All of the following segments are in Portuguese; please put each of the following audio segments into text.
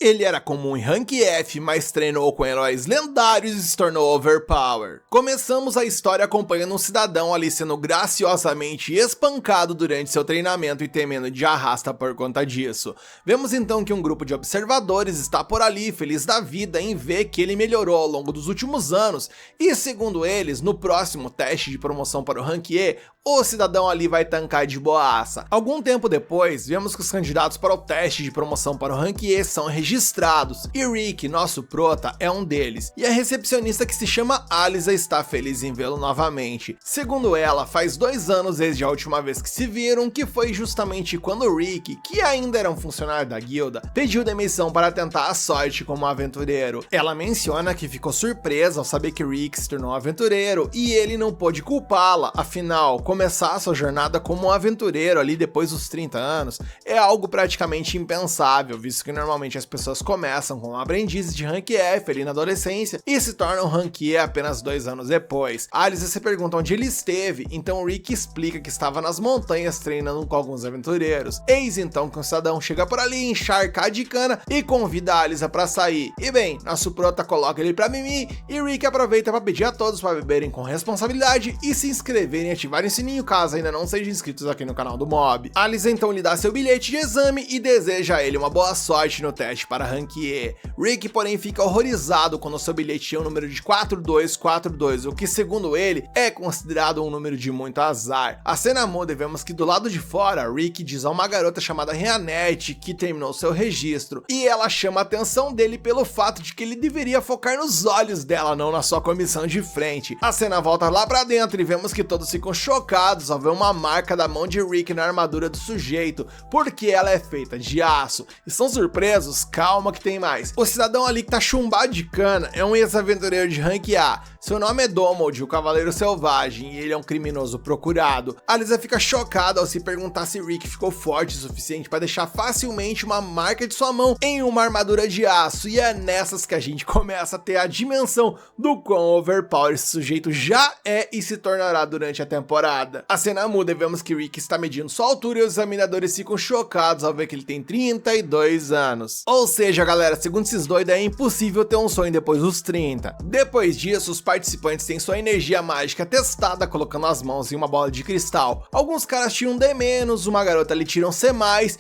Ele era comum em Rank F, mas treinou com heróis lendários e se tornou overpower. Começamos a história acompanhando um cidadão ali sendo graciosamente espancado durante seu treinamento e temendo de arrasta por conta disso. Vemos então que um grupo de observadores está por ali, feliz da vida em ver que ele melhorou ao longo dos últimos anos, e segundo eles, no próximo teste de promoção para o Rank E, o cidadão ali vai tancar de boaça. Algum tempo depois, vemos que os candidatos para o teste de promoção para o Rank E são registrados, e Rick, nosso prota, é um deles, e a recepcionista que se chama Alisa está feliz em vê-lo novamente. Segundo ela, faz 2 anos desde a última vez que se viram, que foi justamente quando Rick, que ainda era um funcionário da guilda, pediu demissão para tentar a sorte como aventureiro. Ela menciona que ficou surpresa ao saber que Rick se tornou aventureiro, e ele não pôde culpá-la, afinal, começar sua jornada como um aventureiro ali depois dos 30 anos é algo praticamente impensável, visto que normalmente as pessoas começam como aprendizes de Rank F ali na adolescência e se tornam Rank E apenas 2 anos depois. Alisa se pergunta onde ele esteve, então Rick explica que estava nas montanhas treinando com alguns aventureiros. Eis então que um cidadão chega por ali encharcado de cana e convida a Alisa para sair. E bem, nosso prota coloca ele pra mimir e Rick aproveita para pedir a todos para beberem com responsabilidade e se inscreverem e ativarem o sininho caso ainda não sejam inscritos aqui no canal do Mob. Alisa então lhe dá seu bilhete de exame e deseja a ele uma boa sorte no teste para Rank E. Rick, porém, fica horrorizado quando seu bilhete tinha um número de 4242, o que, segundo ele, é considerado um número de muito azar. A cena muda e vemos que do lado de fora, Rick diz a uma garota chamada Rhianette que terminou seu registro, e ela chama a atenção dele pelo fato de que ele deveria focar nos olhos dela, não na sua comissão de frente. A cena volta lá pra dentro e vemos que todos ficam chocados ao ver uma marca da mão de Rick na armadura do sujeito, porque ela é feita de aço. Estão surpresos? Calma que tem mais. O cidadão ali que tá chumbado de cana é um ex-aventureiro de Rank A. Seu nome é Donald, o Cavaleiro Selvagem, e ele é um criminoso procurado. Alisa fica chocada ao se perguntar se Rick ficou forte o suficiente para deixar facilmente uma marca de sua mão em uma armadura de aço, e é nessas que a gente começa a ter a dimensão do quão overpower esse sujeito já é e se tornará durante a temporada. A cena muda e vemos que Rick está medindo sua altura e os examinadores ficam chocados ao ver que ele tem 32 anos. Ou seja, galera, segundo esses doidos, é impossível ter um sonho depois dos 30. Depois disso, os participantes têm sua energia mágica testada colocando as mãos em uma bola de cristal. Alguns caras tinham D-, uma garota ali tira um C+,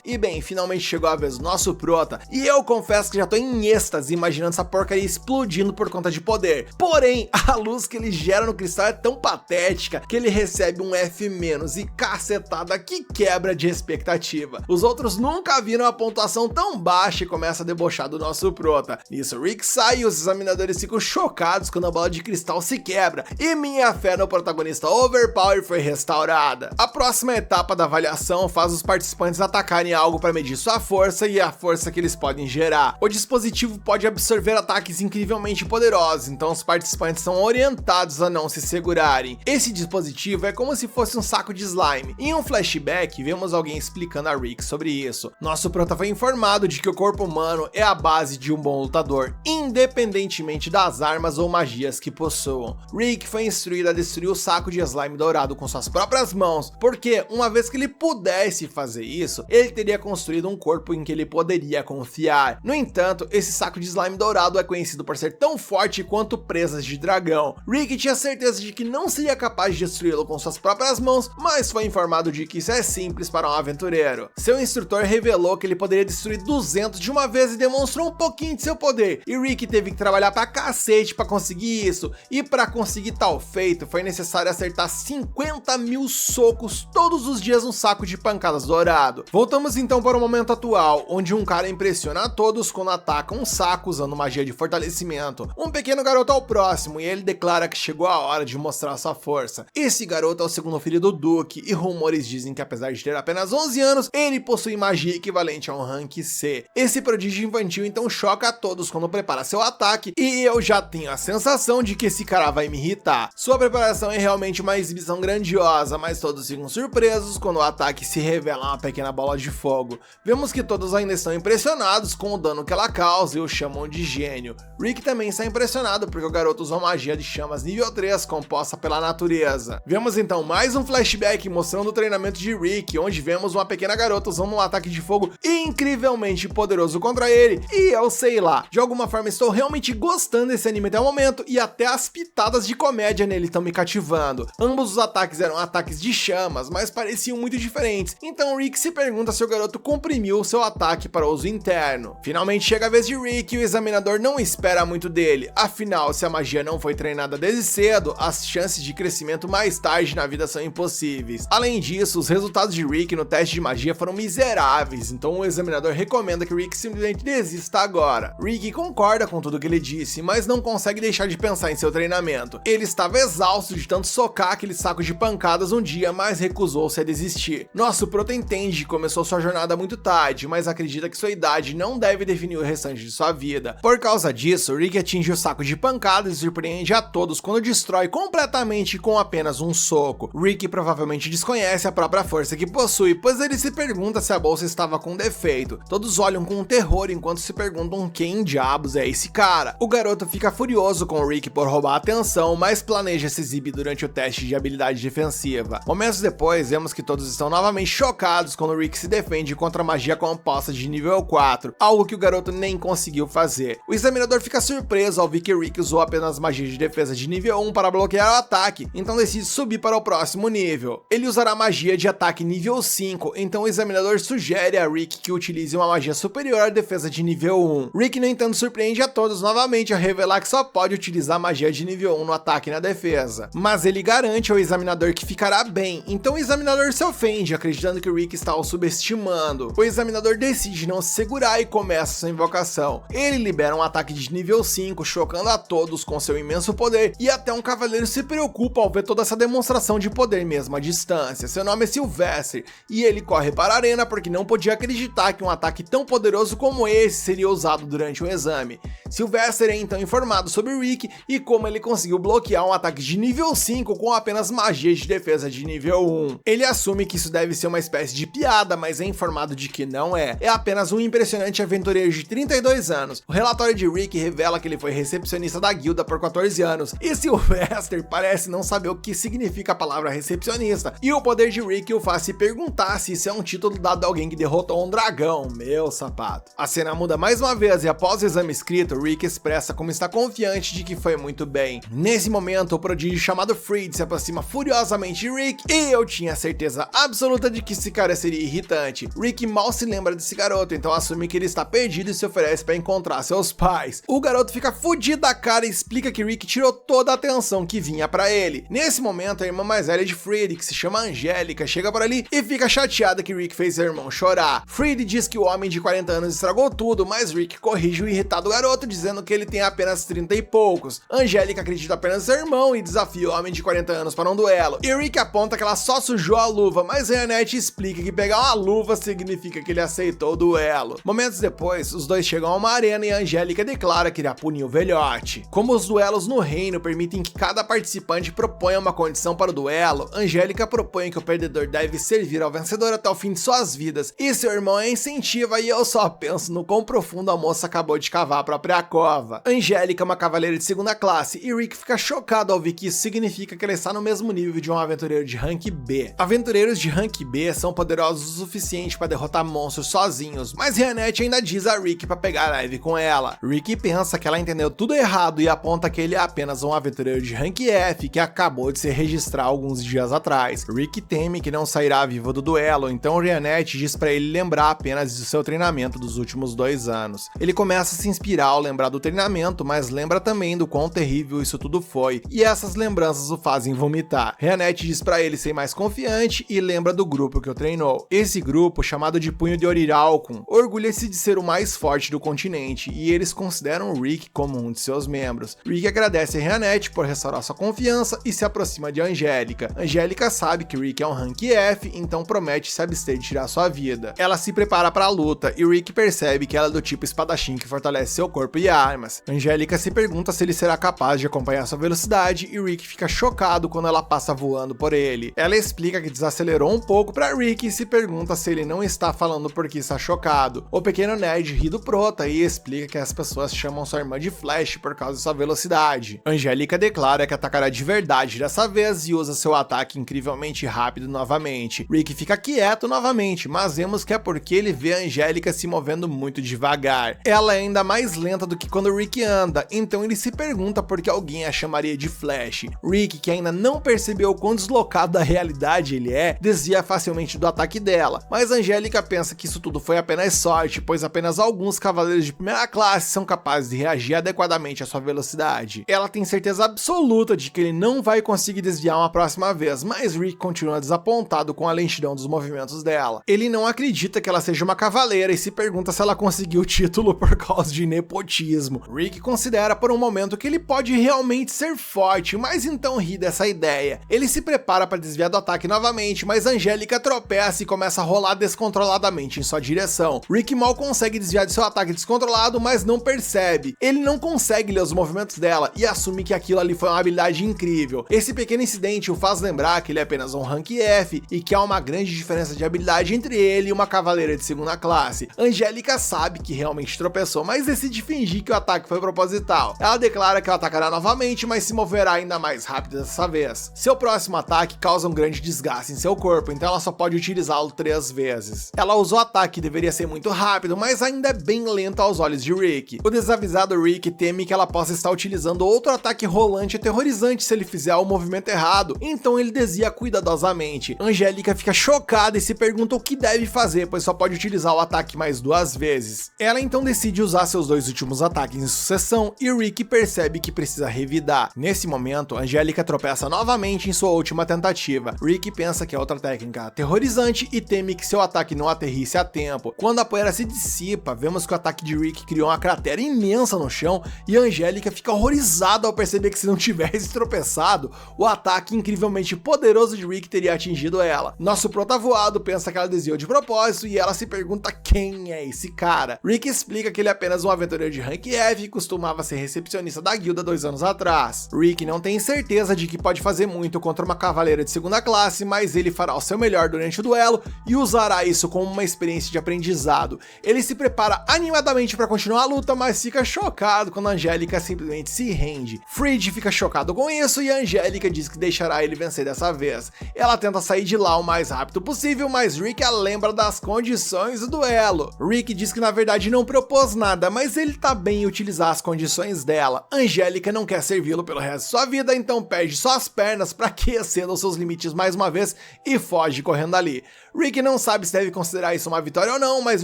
e bem, finalmente chegou a vez do nosso prota, e eu confesso que já tô em êxtase imaginando essa porcaria explodindo por conta de poder. Porém, a luz que ele gera no cristal é tão patética que ele recebe um F- e cacetada que quebra de expectativa. Os outros nunca viram a pontuação tão baixa e começa a debochar do nosso prota. Nisso, Rick sai e os examinadores ficam chocados quando a bola de cristal se quebra, e minha fé no protagonista overpower foi restaurada. A próxima etapa da avaliação faz os participantes atacarem algo para medir sua força e a força que eles podem gerar. O dispositivo pode absorver ataques incrivelmente poderosos, então os participantes são orientados a não se segurarem. Esse dispositivo é como se fosse um saco de slime. Em um flashback, vemos alguém explicando a Rick sobre isso. Nosso prota foi informado de que o corpo humano é a base de um bom lutador, independentemente das armas ou magias que possuam. Rick foi instruído a destruir o saco de slime dourado com suas próprias mãos, porque uma vez que ele pudesse fazer isso, ele teria construído um corpo em que ele poderia confiar. No entanto, esse saco de slime dourado é conhecido por ser tão forte quanto presas de dragão. Rick tinha certeza de que não seria capaz de destruí-lo com suas próprias mãos, mas foi informado de que isso é simples para um aventureiro. Seu instrutor revelou que ele poderia destruir 200 de uma vez e demonstrou um pouquinho de seu poder, e Rick teve que trabalhar pra cacete pra conseguir isso, e para conseguir tal feito foi necessário acertar 50.000 socos todos os dias no saco de pancadas dourado. Voltamos então para o momento atual, onde um cara impressiona a todos quando ataca um saco usando magia de fortalecimento. Um pequeno garoto ao próximo, e ele declara que chegou a hora de mostrar sua força. Esse garoto é o segundo filho do Duque, e rumores dizem que apesar de ter apenas 11 anos, ele possui magia equivalente a um rank C. Esse prodígio infantil então choca a todos quando prepara seu ataque, e eu já tenho a sensação de que esse cara vai me irritar. Sua preparação é realmente uma exibição grandiosa, mas todos ficam surpresos quando o ataque se revela uma pequena bola de fogo. Vemos que todos ainda estão impressionados com o dano que ela causa e o chamam de gênio. Rick também está impressionado porque o garoto usou magia de chamas nível 3 composta pela natureza. Vemos então mais um flashback mostrando o treinamento de Rick, onde vemos uma pequena garota usando um ataque de fogo incrivelmente poderoso contra ele, e eu sei lá. De alguma forma estou realmente gostando desse anime até o momento, e até as pitadas de comédia nele estão me cativando. Ambos os ataques eram ataques de chamas, mas pareciam muito diferentes, então Rick se pergunta se o garoto comprimiu seu ataque para uso interno. Finalmente chega a vez de Rick e o examinador não espera muito dele, afinal, se a magia não foi treinada desde cedo, as chances de crescimento mais tarde na vida são impossíveis. Além disso, os resultados de Rick no teste de magia foram miseráveis, então o examinador recomenda que Rick simplesmente desista agora. Rick concorda com tudo que ele disse, mas não consegue deixar de pensar em seu treinamento. Ele estava exausto de tanto socar aquele saco de pancadas um dia, mas recusou-se a desistir. Nosso prota entende que começou sua jornada muito tarde, mas acredita que sua idade não deve definir o restante de sua vida. Por causa disso, Rick atinge o saco de pancadas e surpreende a todos quando destrói completamente com apenas um soco. Rick provavelmente desconhece a própria força que possui, pois ele se pergunta se a bolsa estava com defeito. Todos olham com terror enquanto se perguntam quem diabos é esse cara. O garoto fica furioso com Rick por roubar a atenção, mas planeja se exibir durante o teste de habilidade defensiva. Momentos depois, vemos que todos estão novamente chocados quando Rick se defende contra a magia composta de nível 4, algo que o garoto nem conseguiu fazer. O examinador fica surpreso ao ver que Rick usou apenas magia de defesa de nível 1 para bloquear o ataque, então decide subir para o próximo nível. Ele usará magia de ataque nível 5, então o examinador sugere a Rick que utilize uma magia superior à defesa de nível 1. Rick, no entanto, surpreende a todos novamente ao revelar que só pode utilizar magia de nível 1 no ataque e na defesa. Mas ele garante ao examinador que ficará bem, então o examinador se ofende, acreditando que Rick está o subestimando. O examinador decide não se segurar e começa sua invocação. Ele libera um ataque de nível 5, chocando a todos com seu imenso poder, e até um cavaleiro se preocupa ao ver toda essa demonstração de poder mesmo à distância. Seu nome é Sylvester, e ele corre para a arena porque não podia acreditar que um ataque tão poderoso como esse seria usado durante um exame. Sylvester é então informado sobre Rick e como ele conseguiu bloquear um ataque de nível 5 com apenas magia de defesa de nível 1. Ele assume que isso deve ser uma espécie de piada, mas é informado de que não é. É apenas um impressionante aventureiro de 32 anos. O relatório de Rick revela que ele foi recepcionista da guilda por 14 anos, e Sylvester parece não saber o que significa a palavra recepcionista, e o poder de Rick o faz se perguntar se isso é um título dado a alguém que derrotou um dragão. Meu sapato. A cena muda mais uma vez e após o exame escrito, Rick expressa como está confiante de que foi muito bem. Nesse momento, o prodígio chamado Freed se aproxima furiosamente de Rick, e eu tinha certeza absoluta de que esse cara seria irritante. Rick mal se lembra desse garoto, então assume que ele está perdido e se oferece para encontrar seus pais. O garoto fica fudido da cara e explica que Rick tirou toda a atenção que vinha para ele. Nesse momento, a irmã mais velha de Freed, que se chama Angélica, chega por ali e fica chateada que Rick fez seu irmão chorar. Freed diz que o homem de 40 anos estragou tudo, mas Rick corrige o irritado garoto, dizendo que ele tem apenas 30 e poucos. Angélica acredita apenas no seu irmão e desafia o homem de 40 anos para um duelo. E Rick aponta que ela só sujou a luva, mas Reanette explica que pegar uma luva significa que ele aceitou o duelo. Momentos depois, os dois chegam a uma arena e a Angélica declara que irá punir o velhote. Como os duelos no reino permitem que cada participante proponha uma condição para o duelo, Angélica propõe que o perdedor deve servir ao vencedor até o fim de suas vidas, e seu irmão a incentiva, e eu só penso no quão profundo a moça acabou de cavar a própria cova. Angélica é uma cavaleira de segunda classe, e Rick fica chocado ao ver que isso significa que ela está no mesmo nível de um aventureiro de rank B. Aventureiros de rank B são poderosos o suficiente para derrotar monstros sozinhos, mas Reanette ainda diz a Rick para pegar leve com ela. Rick pensa que ela entendeu tudo errado e aponta que ele é apenas um aventureiro de rank F que acabou de se registrar alguns dias atrás. Rick teme que não sairá vivo do duelo, então Reanette diz para ele lembrar apenas do seu treinamento dos últimos 2 anos. Ele começa a se inspirar ao lembrar do treinamento, mas lembra também do quão terrível isso tudo foi, e essas lembranças o fazem vomitar. Reanette diz para ele ser mais confiante e lembra do grupo que o treinou. Esse grupo, chamado de Punho de Oriralcum, orgulha-se de ser o mais forte do continente, e eles consideram Rick como um de seus membros. Rick agradece a Reanette por restaurar sua confiança e se aproxima de Angélica. Angélica sabe que Rick é um rank F, então promete se abster de tirar sua vida. Ela se prepara para a luta e Rick percebe que ela é do tipo espadachim que fortalece seu corpo e armas. Angélica se pergunta se ele será capaz de acompanhar sua velocidade e Rick fica chocado quando ela passa voando por ele. Ela explica que desacelerou um pouco para Rick e se pergunta se ele não está falando porque está chocado. O pequeno nerd ri do prota e explica que as pessoas chamam sua irmã de Flash por causa de sua velocidade. Angélica declara que atacará de verdade dessa vez e usa seu ataque incrivelmente rápido novamente. Rick fica quieto novamente, mas vemos que é porque ele vê a Angélica se movendo correndo muito devagar. Ela é ainda mais lenta do que quando o Rick anda, então ele se pergunta por que alguém a chamaria de Flash. Rick, que ainda não percebeu o quão deslocado da realidade ele é, desvia facilmente do ataque dela, mas Angélica pensa que isso tudo foi apenas sorte, pois apenas alguns cavaleiros de primeira classe são capazes de reagir adequadamente à sua velocidade. Ela tem certeza absoluta de que ele não vai conseguir desviar uma próxima vez, mas Rick continua desapontado com a lentidão dos movimentos dela. Ele não acredita que ela seja uma cavaleira e se pergunta se ela conseguiu o título por causa de nepotismo. Rick considera por um momento que ele pode realmente ser forte, mas então ri dessa ideia. Ele se prepara para desviar do ataque novamente, mas Angélica tropeça e começa a rolar descontroladamente em sua direção. Rick mal consegue desviar de seu ataque descontrolado, mas não percebe. Ele não consegue ler os movimentos dela e assume que aquilo ali foi uma habilidade incrível. Esse pequeno incidente o faz lembrar que ele é apenas um rank F e que há uma grande diferença de habilidade entre ele e uma cavaleira de segunda classe. Angélica sabe que realmente tropeçou, mas decide fingir que o ataque foi proposital. Ela declara que ela atacará novamente, mas se moverá ainda mais rápido dessa vez. Seu próximo ataque causa um grande desgaste em seu corpo, então ela só pode utilizá-lo 3 vezes. Ela usa o ataque que deveria ser muito rápido, mas ainda é bem lento aos olhos de Rick. O desavisado Rick teme que ela possa estar utilizando outro ataque rolante aterrorizante se ele fizer o movimento errado, então ele desvia cuidadosamente. Angélica fica chocada e se pergunta o que deve fazer, pois só pode utilizar o ataque mais 2 vezes. Ela então decide usar seus 2 últimos ataques em sucessão e Rick percebe que precisa revidar. Nesse momento, Angélica tropeça novamente em sua última tentativa. Rick pensa que é outra técnica aterrorizante e teme que seu ataque não aterrisse a tempo. Quando a poeira se dissipa, vemos que o ataque de Rick criou uma cratera imensa no chão e Angélica fica horrorizada ao perceber que se não tivesse tropeçado, o ataque incrivelmente poderoso de Rick teria atingido ela. Nosso protavoado pensa que ela desviou de propósito e ela se pergunta quem é esse cara. Rick explica que ele é apenas um aventureiro de rank F e costumava ser recepcionista da guilda 2 anos atrás. Rick não tem certeza de que pode fazer muito contra uma cavaleira de segunda classe, mas ele fará o seu melhor durante o duelo e usará isso como uma experiência de aprendizado. Ele se prepara animadamente para continuar a luta, mas fica chocado quando Angélica simplesmente se rende. Frid fica chocado com isso e Angélica diz que deixará ele vencer dessa vez. Ela tenta sair de lá o mais rápido possível, mas Rick a lembra das condições do duelo. Rick diz que na verdade não propôs nada, mas ele tá bem em utilizar as condições dela. Angélica não quer servi-lo pelo resto de sua vida, então perde suas pernas para que exceda os seus limites mais uma vez e foge correndo dali. Rick não sabe se deve considerar isso uma vitória ou não, mas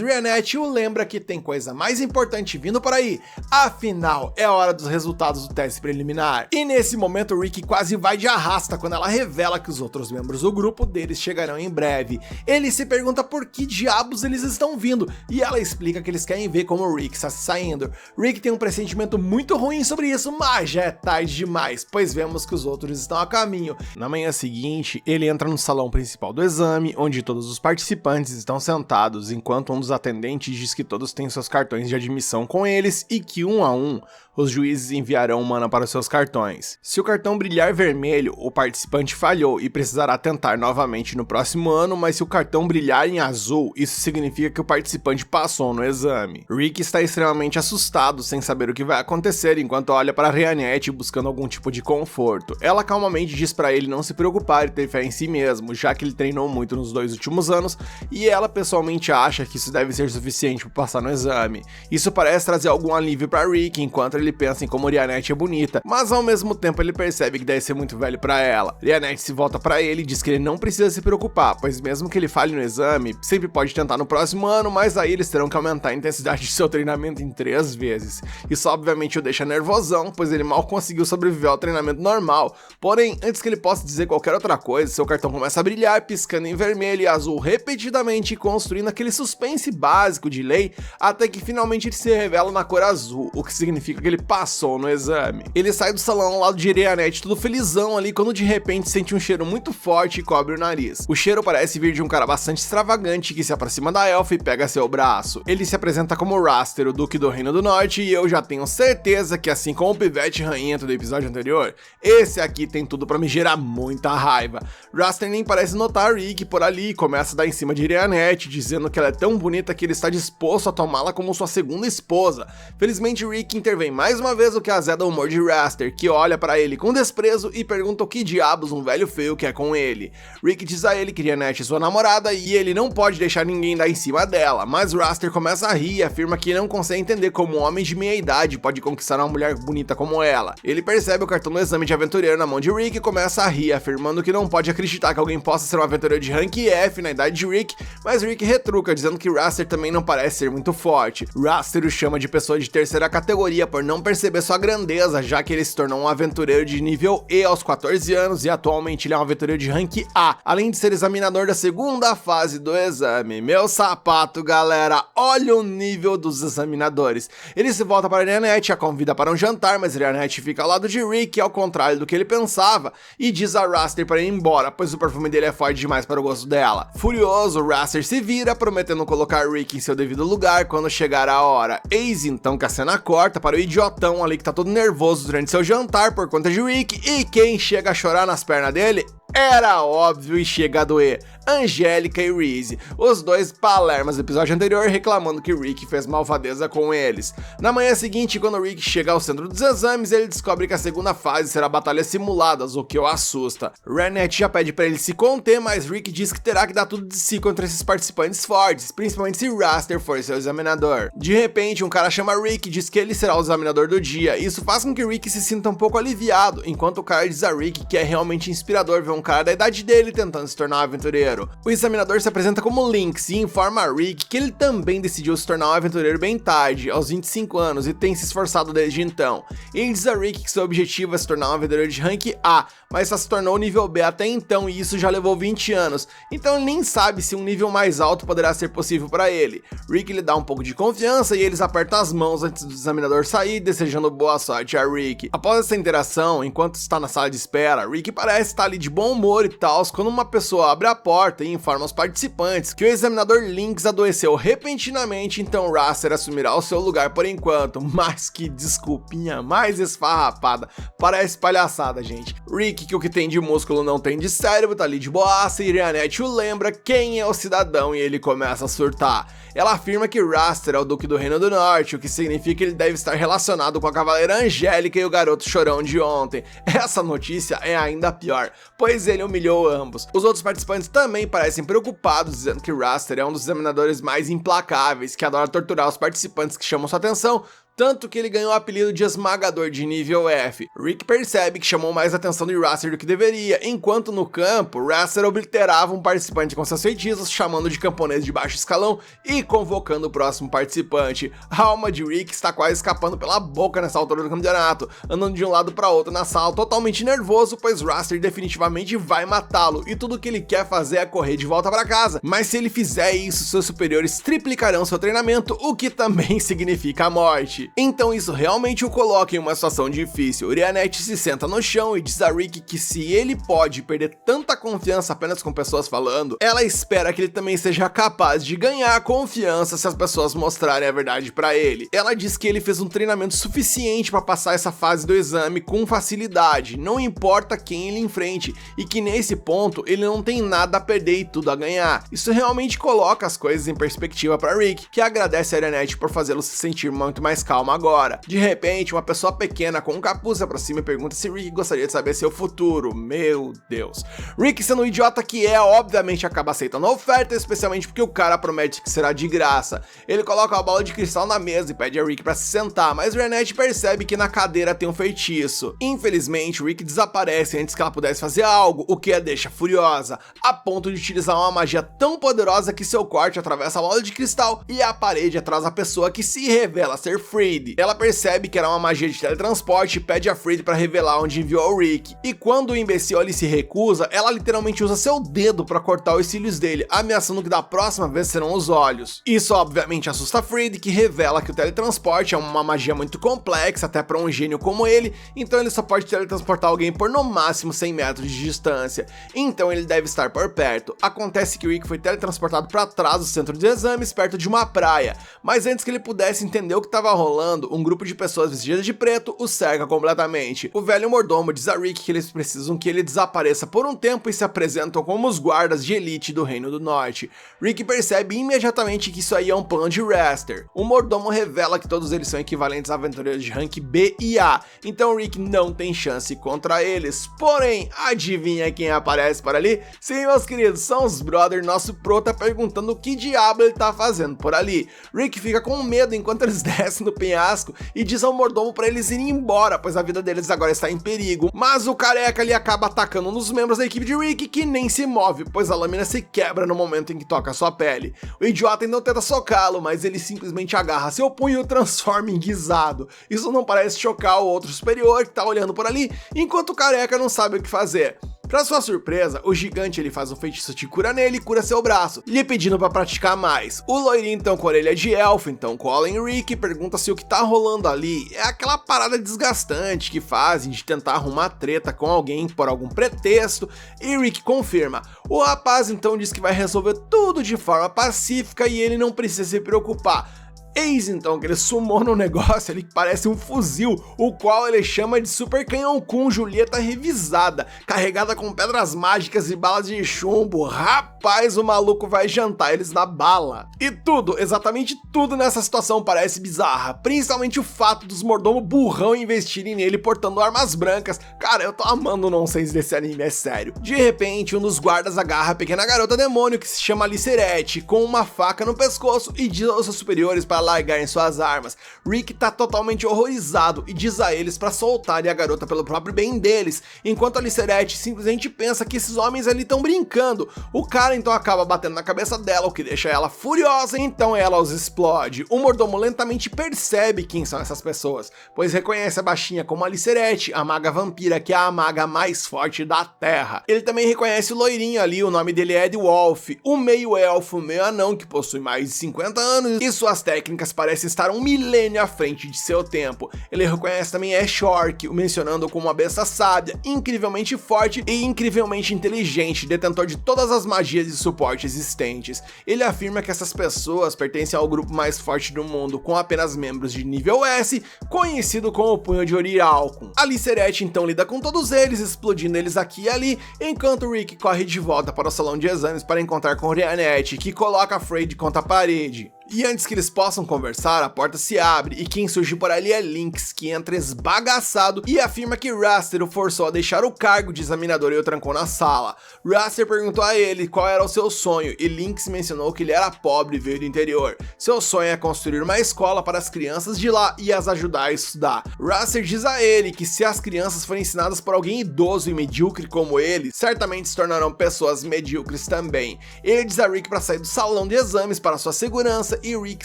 Rianette o lembra que tem coisa mais importante vindo por aí. Afinal, é a hora dos resultados do teste preliminar. E nesse momento Rick quase vai de arrasta quando ela revela que os outros membros do grupo deles chegarão em breve. Ele se pergunta por que diabos eles estão vindo e ela explica que eles querem ver como o Rick está se saindo. Rick tem um pressentimento muito ruim sobre isso, mas já é tarde demais, pois vemos que os outros estão a caminho. Na manhã seguinte, ele entra no salão principal do exame, onde todos os participantes estão sentados, enquanto um dos atendentes diz que todos têm seus cartões de admissão com eles e que um a um os juízes enviarão mana para os seus cartões. Se o cartão brilhar vermelho, o participante falhou e precisará tentar novamente no próximo ano, mas se o cartão brilhar em azul, isso significa que o participante passou no exame. Rick está extremamente assustado, sem saber o que vai acontecer, enquanto olha para Rianette buscando algum tipo de conforto. Ela calmamente diz para ele não se preocupar e ter fé em si mesmo, já que ele treinou muito nos 2 últimos anos, e ela pessoalmente acha que isso deve ser suficiente para passar no exame. Isso parece trazer algum alívio para Rick, enquanto ele pensa em como Rianette é bonita, mas ao mesmo tempo ele percebe que deve ser muito velho para ela. Rianette se volta para ele e diz que ele não precisa se preocupar, pois mesmo que ele falhe no exame, sempre pode tentar no próximo ano, mas aí eles terão que aumentar a intensidade de seu treinamento em 3 vezes. Isso obviamente o deixa nervosão, pois ele mal conseguiu sobreviver ao treinamento normal. Porém, antes que ele possa dizer qualquer outra coisa, seu cartão começa a brilhar, piscando em vermelho e azul repetidamente, construindo aquele suspense básico de lei, até que finalmente ele se revela na cor azul, o que significa que ele passou no exame. Ele sai do salão ao lado de Rianette todo felizão ali, quando de repente sente um cheiro muito forte e cobre o nariz. O cheiro parece vir de um cara bastante extravagante que se aproxima da elfa e pega seu braço. Ele se apresenta como Raster, o Duque do Reino do Norte, e eu já tenho certeza que, assim como o pivete ranhento do episódio anterior, esse aqui tem tudo pra me gerar muita raiva. Raster nem parece notar Rick por ali e começa a dar em cima de Rianette, dizendo que ela é tão bonita que ele está disposto a tomá-la como sua segunda esposa. Felizmente Rick intervém mais mais uma vez o que azeda o humor de Raster, que olha pra ele com desprezo e pergunta o que diabos um velho feio quer com ele. Rick diz a ele que Rianette é sua namorada e ele não pode deixar ninguém dar em cima dela, mas Raster começa a rir e afirma que não consegue entender como um homem de meia idade pode conquistar uma mulher bonita como ela. Ele percebe o cartão do exame de aventureiro na mão de Rick e começa a rir, afirmando que não pode acreditar que alguém possa ser um aventureiro de rank F na idade de Rick, mas Rick retruca, dizendo que Raster também não parece ser muito forte. Raster o chama de pessoa de terceira categoria por não perceber sua grandeza, já que ele se tornou um aventureiro de nível E aos 14 anos e atualmente ele é um aventureiro de rank A, além de ser examinador da segunda fase do exame. Meu sapato, galera, olha o nível dos examinadores. Ele se volta para Rianette, a convida para um jantar, mas Rianette fica ao lado de Rick, ao contrário do que ele pensava, e diz a Raster para ir embora, pois o perfume dele é forte demais para o gosto dela. Furioso, Raster se vira, prometendo colocar Rick em seu devido lugar quando chegar a hora. Eis então que a cena corta para o idiotão ali que tá todo nervoso durante seu jantar por conta de Rick, e quem chega a chorar nas pernas dele era óbvio e chega a doer. Angélica e Reese, os dois palermas do episódio anterior reclamando que Rick fez malvadeza com eles. Na manhã seguinte, quando Rick chega ao centro dos exames, ele descobre que a segunda fase será batalhas simuladas, o que o assusta. Rianette já pede para ele se conter, mas Rick diz que terá que dar tudo de si contra esses participantes fortes, principalmente se Raster for seu examinador. De repente, um cara chama Rick e diz que ele será o examinador do dia. Isso faz com que Rick se sinta um pouco aliviado, enquanto o cara diz a Rick que é realmente inspirador ver um cara da idade dele tentando se tornar um aventureiro. O examinador se apresenta como Lynx e informa a Rick que ele também decidiu se tornar um aventureiro bem tarde, aos 25 anos, e tem se esforçado desde então. Ele diz a Rick que seu objetivo é se tornar um aventureiro de rank A, mas só se tornou nível B até então e isso já levou 20 anos, então ele nem sabe se um nível mais alto poderá ser possível para ele. Rick lhe dá um pouco de confiança e eles apertam as mãos antes do examinador sair, desejando boa sorte a Rick. Após essa interação, enquanto está na sala de espera, Rick parece estar ali de bom humor e tal, quando uma pessoa abre a porta e informa aos participantes que o examinador Lynx adoeceu repentinamente, então Raster assumirá o seu lugar por enquanto. Mas que desculpinha mais esfarrapada, parece palhaçada, gente. Rick, que o que tem de músculo não tem de cérebro, tá ali de boaça, e Rianette o lembra quem é o cidadão e ele começa a surtar. Ela afirma que Raster é o Duque do Reino do Norte, o que significa que ele deve estar relacionado com a Cavaleira Angélica e o garoto chorão de ontem. Essa notícia é ainda pior, pois ele humilhou ambos. Os outros participantes também parecem preocupados, dizendo que Raster é um dos examinadores mais implacáveis, que adora torturar os participantes que chamam sua atenção, tanto que ele ganhou o apelido de esmagador de nível F. Rick percebe que chamou mais atenção de Raster do que deveria, enquanto no campo, Raster obliterava um participante com seus feitiços, chamando de camponês de baixo escalão e convocando o próximo participante. A alma de Rick está quase escapando pela boca nessa altura do campeonato, andando de um lado para outro na sala, totalmente nervoso, pois Raster definitivamente vai matá-lo, e tudo que ele quer fazer é correr de volta para casa. Mas se ele fizer isso, seus superiores triplicarão seu treinamento, o que também significa a morte. Então isso realmente o coloca em uma situação difícil. Rianette se senta no chão e diz a Rick que se ele pode perder tanta confiança apenas com pessoas falando, ela espera que ele também seja capaz de ganhar confiança se as pessoas mostrarem a verdade pra ele. Ela diz que ele fez um treinamento suficiente para passar essa fase do exame com facilidade, não importa quem ele enfrente, e que nesse ponto ele não tem nada a perder e tudo a ganhar. Isso realmente coloca as coisas em perspectiva para Rick, que agradece a Rianette por fazê-lo se sentir muito mais calmo agora. De repente, uma pessoa pequena com um capuz se aproxima e pergunta se Rick gostaria de saber seu futuro. Meu Deus. Rick, sendo o idiota que é, obviamente acaba aceitando a oferta, especialmente porque o cara promete que será de graça. Ele coloca a bola de cristal na mesa e pede a Rick para se sentar, mas Rianette percebe que na cadeira tem um feitiço. Infelizmente, Rick desaparece antes que ela pudesse fazer algo, o que a deixa furiosa, a ponto de utilizar uma magia tão poderosa que seu corte atravessa a bola de cristal e a parede atrás da pessoa, que se revela ser Freed. Ela percebe que era uma magia de teletransporte e pede a Freed para revelar onde enviou o Rick. E quando o imbecil ali se recusa, ela literalmente usa seu dedo para cortar os cílios dele, ameaçando que da próxima vez serão os olhos. Isso obviamente assusta a Freed, que revela que o teletransporte é uma magia muito complexa até para um gênio como ele, então ele só pode teletransportar alguém por no máximo 100 metros de distância. Então ele deve estar por perto. Acontece que o Rick foi teletransportado para trás do centro de exames, perto de uma praia, mas antes que ele pudesse entender o que estava rolando, rolando, um grupo de pessoas vestidas de preto o cerca completamente. O velho mordomo diz a Rick que eles precisam que ele desapareça por um tempo e se apresentam como os guardas de elite do Reino do Norte. Rick percebe imediatamente que isso aí é um plano de Raster. O mordomo revela que todos eles são equivalentes a aventureiros de rank B e A, então Rick não tem chance contra eles. Porém, adivinha quem aparece por ali? Sim, meus queridos, são os brother. Nosso pro tá perguntando o que diabo ele tá fazendo por ali. Rick fica com medo enquanto eles descem do penhasco e diz ao mordomo para eles irem embora, pois a vida deles agora está em perigo. Mas o careca ali acaba atacando um dos membros da equipe de Rick, que nem se move, pois a lâmina se quebra no momento em que toca sua pele. O idiota então tenta socá-lo, mas ele simplesmente agarra seu punho e o transforma em guisado. Isso não parece chocar o outro superior que tá olhando por ali, enquanto o careca não sabe o que fazer. Pra sua surpresa, o gigante ele faz um feitiço de cura nele e cura seu braço, lhe pedindo pra praticar mais. O loirinho então com a orelha de elfo, então cola em Rick e pergunta se o que tá rolando ali é aquela parada desgastante que fazem de tentar arrumar treta com alguém por algum pretexto, e Rick confirma. O rapaz então diz que vai resolver tudo de forma pacífica e ele não precisa se preocupar. Eis então que ele sumou no negócio ali que parece um fuzil, o qual ele chama de Super Canhão Kun Julieta revisada, carregada com pedras mágicas e balas de chumbo. Rapaz, o maluco vai jantar eles na bala. E tudo, exatamente tudo nessa situação parece bizarra, principalmente o fato dos mordomos burrão investirem nele portando armas brancas. Cara, eu tô amando o nonsense desse anime, é sério. De repente, um dos guardas agarra a pequena garota demônio que se chama Aliceret com uma faca no pescoço e diz aos seus superiores para largarem suas armas. Rick tá totalmente horrorizado e diz a eles para soltarem a garota pelo próprio bem deles, enquanto Aliceret simplesmente pensa que esses homens ali estão brincando. O cara então acaba batendo na cabeça dela, o que deixa ela furiosa, e então ela os explode. O mordomo lentamente percebe quem são essas pessoas, pois reconhece a baixinha como Aliceret, a maga vampira, que é a maga mais forte da Terra. Ele também reconhece o loirinho ali, o nome dele é Ed Wolf, o meio elfo, meio anão, que possui mais de 50 anos e suas técnicas parecem estar um milênio à frente de seu tempo. Ele reconhece também Ash Orc, o mencionando como uma besta sábia, incrivelmente forte e incrivelmente inteligente, detentor de todas as magias de suporte existentes. Ele afirma que essas pessoas pertencem ao grupo mais forte do mundo, com apenas membros de nível S, conhecido como o Punho de Orialcum. Aliceret então lida com todos eles, explodindo eles aqui e ali, enquanto Rick corre de volta para o salão de exames para encontrar com Rionette, que coloca Freyd contra a parede. E antes que eles possam conversar, a porta se abre e quem surge por ali é Lynx, que entra esbagaçado e afirma que Raster o forçou a deixar o cargo de examinador e o trancou na sala. Raster perguntou a ele qual era o seu sonho e Lynx mencionou que ele era pobre e veio do interior. Seu sonho é construir uma escola para as crianças de lá e as ajudar a estudar. Raster diz a ele que se as crianças forem ensinadas por alguém idoso e medíocre como ele, certamente se tornarão pessoas medíocres também. Ele diz a Rick para sair do salão de exames para sua segurança e Rick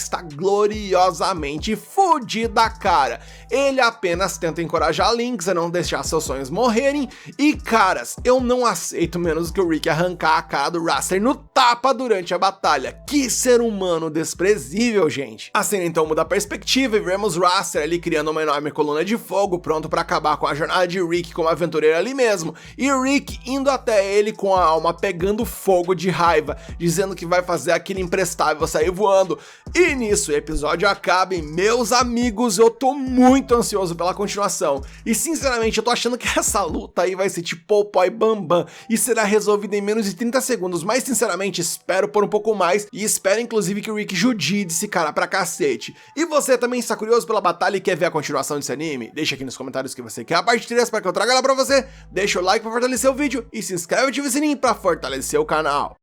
está gloriosamente fodida, cara. Ele apenas tenta encorajar Lynx a não deixar seus sonhos morrerem e, caras, eu não aceito menos que o Rick arrancar a cara do Raster no tapa durante a batalha. Que ser humano desprezível, gente. A cena então muda a perspectiva e vemos Raster ali criando uma enorme coluna de fogo, pronto para acabar com a jornada de Rick como aventureiro ali mesmo, e Rick indo até ele com a alma pegando fogo de raiva, dizendo que vai fazer aquele imprestável sair voando. E nisso o episódio acaba e, meus amigos, eu tô muito ansioso pela continuação. E sinceramente eu tô achando que essa luta aí vai ser tipo Popó e Bambam e será resolvida em menos de 30 segundos, mas sinceramente espero por um pouco mais e espero inclusive que o Rick judie desse cara pra cacete. E você também está curioso pela batalha e quer ver a continuação desse anime? Deixa aqui nos comentários que você quer a parte 3 para que eu traga ela pra você, deixa o like pra fortalecer o vídeo e se inscreve e ativa o sininho pra fortalecer o canal.